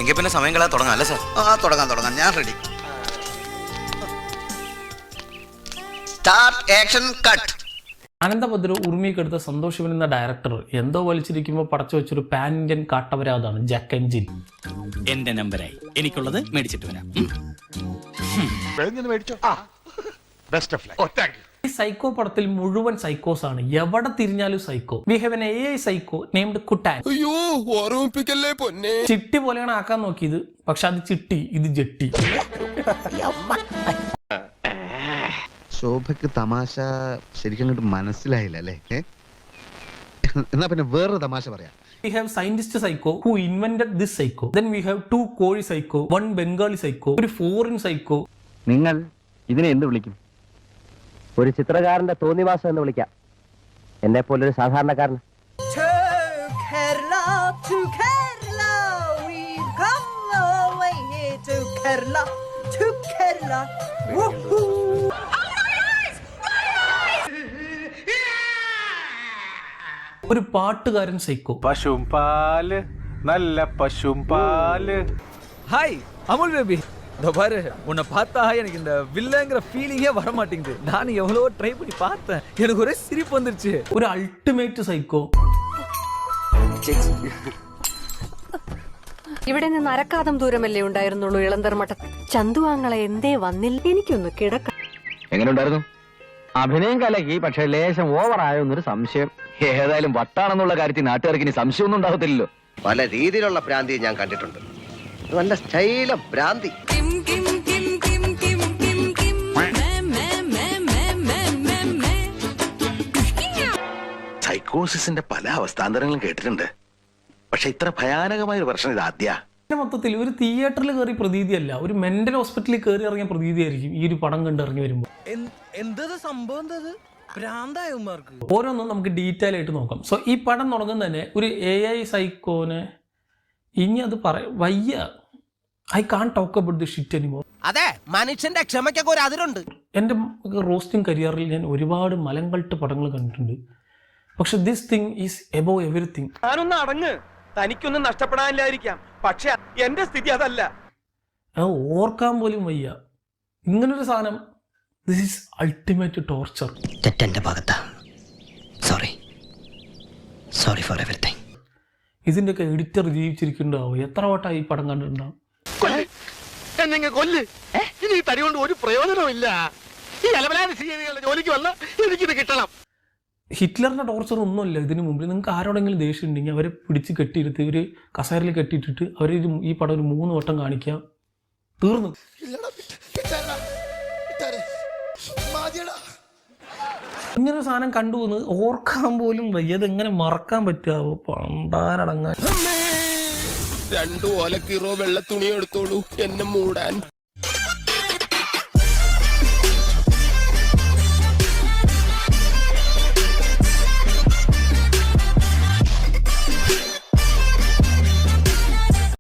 എങ്കിൽ പിന്നെ സമയം കളയാൻ തുടങ്ങാം അല്ലേ സാർ? തുടങ്ങാം ഞാൻ ready. Start action cut. Ananthabhadra ഉറുമിയൊക്കെടുത്ത സന്തോഷ് ശിവൻ എന്ന ഡയറക്ടർ എന്തോ വലിച്ചിരിക്കുമ്പോൾ പടച്ചു വെച്ചൊരു പാൻ ഇന്ത്യൻ കാട്ടവരാതാണ് ജാക്ക് എൻജിൻ. എന്റെ നമ്പറായി, എനിക്കുള്ളത് മേടിച്ചിട്ട് വരാം. ഈ സൈക്കോ പടത്തിൽ മുഴുവൻ സൈക്കോസ് ആണ്, എവിടെ തിരിഞ്ഞാലും psycho. We have an AI psycho named Kuttan. Chitti പോലെയാണ് ആക്കാൻ നോക്കിയത്, പക്ഷെ അത് ചിട്ടി, ഇത് ജെട്ടി. ശോഭയ്ക്ക് തമാശ ശരിക്കും അങ്ങോട്ട് മനസ്സിലായില്ല അല്ലേ? എന്നാ പിന്നെ വേറൊരു തമാശ പറയാം. We have scientist psycho who invented this psycho. Then we have 2 കോഴി psycho, 1 ബംഗാളി psycho, ഒരു foreign psycho. നിങ്ങൾ ഇതിനെ എന്ത് വിളിക്കും? ഒരു ചിത്രകാരന്റെ തോന്നിവാസം എന്ന് വിളിക്കാം, എന്നെ പോലൊരു സാധാരണക്കാരൻ. ഒരു പാട്ടുകാരൻ സൈക്കോ. പശും പാല്, നല്ല പശും പാല്. ஹாய் அமுல் பேபி, இதோ பாரு, உன்னை பார்த்தா எனக்கு இந்த வில்லங்கிற ஃபீலிங்கே வர மாட்டேங்குது. நான் எவ்வளவோ ட்ரை பண்ணி பார்த்தேன், எனக்கு ஒரே சிரிப்பு வந்துருச்சு. ഒരു അൾട്ടിമേറ്റ് സൈക്കോ. ഇവിടെ നിന്ന് അരക്കാതം ദൂരമല്ലേ ഉണ്ടായിരുന്നുള്ളൂ ഇളന്തർമഠത്തിൽ. ചന്തുവാങ്ങളെ എന്തേ വന്നില്ല? എനിക്കൊന്ന് കിടക്ക. എങ്ങനെ ഉണ്ടായിരുന്നു? അഭിനയം കലക്കി, പക്ഷെ ലേശം ഓവറായോ എന്നൊരു സംശയം. ഏതായാലും വട്ടാണെന്നുള്ള കാര്യത്തിൽ നാട്ടുകാർക്ക് ഇനി സംശയമൊന്നും ഉണ്ടാകത്തില്ലല്ലോ. പല രീതിയിലുള്ള ഭ്രാന്തി ഞാൻ കണ്ടിട്ടുണ്ട്. നല്ല സ്റ്റൈലും ഭ്രാന്തി. സൈക്കോസിന്റെ പല അവസ്ഥാന്തരങ്ങളും കേട്ടിട്ടുണ്ട്, പക്ഷെ ഇത്ര ഭയാനകമായ ഒരു പ്രശ്നം ഇത് ആദ്യ. മൊത്തത്തിൽ ഒരു തിയേറ്ററിൽ കയറി പ്രതീതിയല്ല, ഒരു മെന്റൽ ഹോസ്പിറ്റലിൽ കയറി ഇറങ്ങിയ പ്രതീതിയായിരിക്കും ഈ ഒരു പടം കണ്ട് ഇറങ്ങി വരുമ്പോൾ. ഓരോന്നും നമുക്ക് ഡീറ്റെയിൽ ആയിട്ട് നോക്കാം. സോ ഈ പടം തുടങ്ങുന്ന തന്നെ ഒരു AI സൈക്കോനെ ഇനി അത് വയ്യ. I can't talk about the shit anymore. അതെ, മനുഷ്യന്റെ ക്ഷമയ്ക്കൊക്കെ ഒരു അതിരുണ്ട്. എൻ്റെ റോസ്റ്റിംഗ് കരിയറിൽ ഞാൻ ഒരുപാട് മലങ്കൾട്ട് പടങ്ങൾ കണ്ടിട്ടുണ്ട്, പക്ഷെ this thing is above everything. ഞാനൊന്ന് അടങ്ങ്, തനിക്കൊന്നും നഷ്ടപ്പെടാനില്ലായിരിക്കാം, പക്ഷെ എന്റെ സ്ഥിതി അതല്ല. അത് ഓർക്കാൻ പോലും വയ്യ. ഇങ്ങനൊരു സാധനം, ദിസ് ഈസ് അൾട്ടിമേറ്റ് ടോർച്ചർ. തെറ്റെന്റെ ഭാഗത്താ. Sorry for everything. ഇതിൻ്റെയൊക്കെ എഡിറ്റർ ജീവിച്ചിരിക്കുന്നുണ്ടാവും. എത്ര വട്ടം ഈ പടം കണ്ടിട്ടുണ്ടാവും. എന്നെ കൊല്ല്, ഇനി തടി കൊണ്ട് ഒരു പ്രയോജനമില്ല. ഈ അലവലാതി ചെയ്യുന്ന ജോലിക്ക് വന്ന എനിക്കിത് കിട്ടണം. ഹിറ്റ്ലറിന്റെ ടോർച്ചർ ഒന്നുമല്ല ഇതിനു മുമ്പിൽ. നിങ്ങൾക്ക് ആരോടെങ്കിലും ദേഷ്യം ഉണ്ടെങ്കിൽ അവരെ പിടിച്ച് കെട്ടിയെടുത്ത് ഒരു കസേരയിൽ കെട്ടിയിട്ടിട്ട് അവർ ഈ പടം ഒരു 3 വട്ടം കാണിക്കുക, തീർന്നു. ഇങ്ങനൊരു സാധനം കണ്ടു എന്ന് ഓർക്കാൻ പോലും വയ്യ. അതെങ്ങനെ മറക്കാൻ പറ്റുമോ? പണ്ടാരടങ്ങാൻ. 2 ഓലക്കീറോ വെള്ള തുണി എടുത്തോളൂ എന്നെ മൂടാൻ.